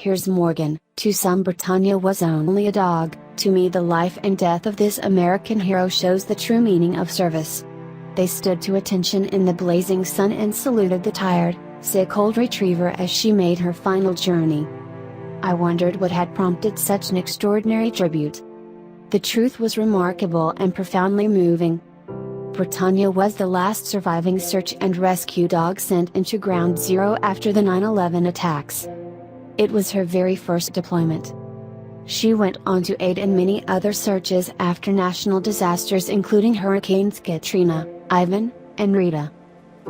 Here's Morgan. To some, Bretagne was only a dog. To me, the life and death of this American hero shows the true meaning of service. They stood to attention in the blazing sun and saluted the tired, sick old retriever as she made her final journey. I wondered what had prompted such an extraordinary tribute. The truth was remarkable and profoundly moving. Bretagne was the last surviving search and rescue dog sent into Ground Zero after the 9/11 attacks. It was her very first deployment. She went on to aid in many other searches after national disasters including Hurricanes Katrina, Ivan, and Rita.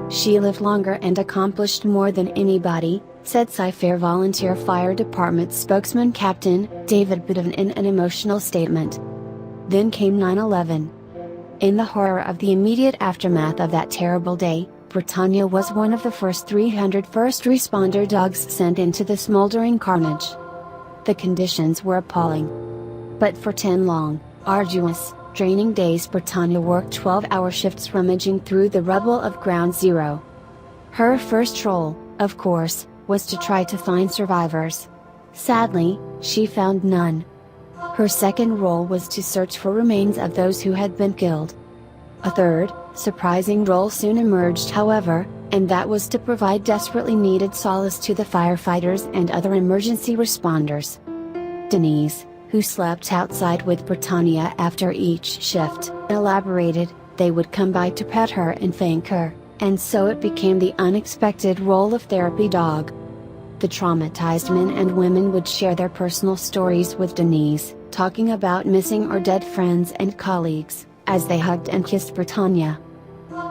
She lived longer and accomplished more than anybody, said Cy-Fair Volunteer Fire Department spokesman Captain David Bedouin in an emotional statement. Then came 9/11. In the horror of the immediate aftermath of that terrible day, Bretagne was one of the first 300 first responder dogs sent into the smoldering carnage. The conditions were appalling. But for 10 long, arduous, draining days, Bretagne worked 12-hour shifts rummaging through the rubble of Ground Zero. Her first role, of course, was to try to find survivors. Sadly, she found none. Her second role was to search for remains of those who had been killed. A third, surprising role soon emerged, however, and that was to provide desperately needed solace to the firefighters and other emergency responders. Denise, who slept outside with Bretagne after each shift, elaborated, they would come by to pet her and thank her, and so it became the unexpected role of therapy dog. The traumatized men and women would share their personal stories with Denise, talking about missing or dead friends and colleagues, as they hugged and kissed Bretagne.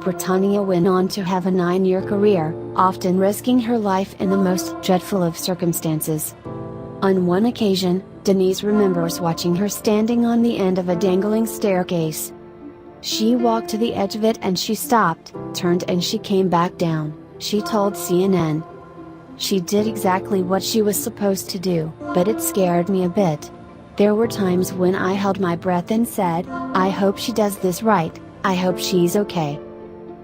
Bretagne went on to have a 9-year career, often risking her life in the most dreadful of circumstances. On one occasion, Denise remembers watching her standing on the end of a dangling staircase. She walked to the edge of it and she stopped, turned and she came back down, she told CNN. She did exactly what she was supposed to do, but it scared me a bit. There were times when I held my breath and said, I hope she does this right, I hope she's okay.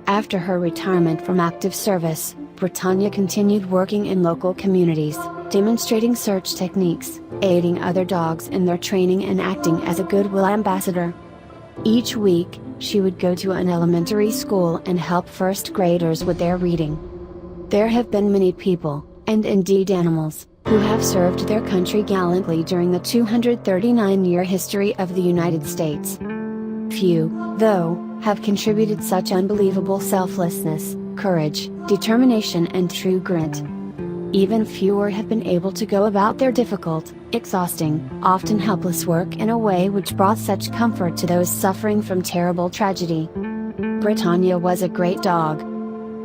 After her retirement from active service, Bretagne continued working in local communities, demonstrating search techniques, aiding other dogs in their training and acting as a goodwill ambassador. Each week, she would go to an elementary school and help first graders with their reading. There have been many people, and indeed animals, who have served their country gallantly during the 239-year history of the United States. Few, though, have contributed such unbelievable selflessness, courage, determination and true grit. Even fewer have been able to go about their difficult, exhausting, often helpless work in a way which brought such comfort to those suffering from terrible tragedy. Bretagne was a great dog.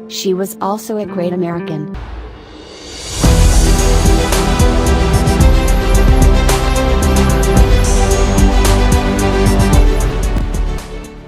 She was also a great American.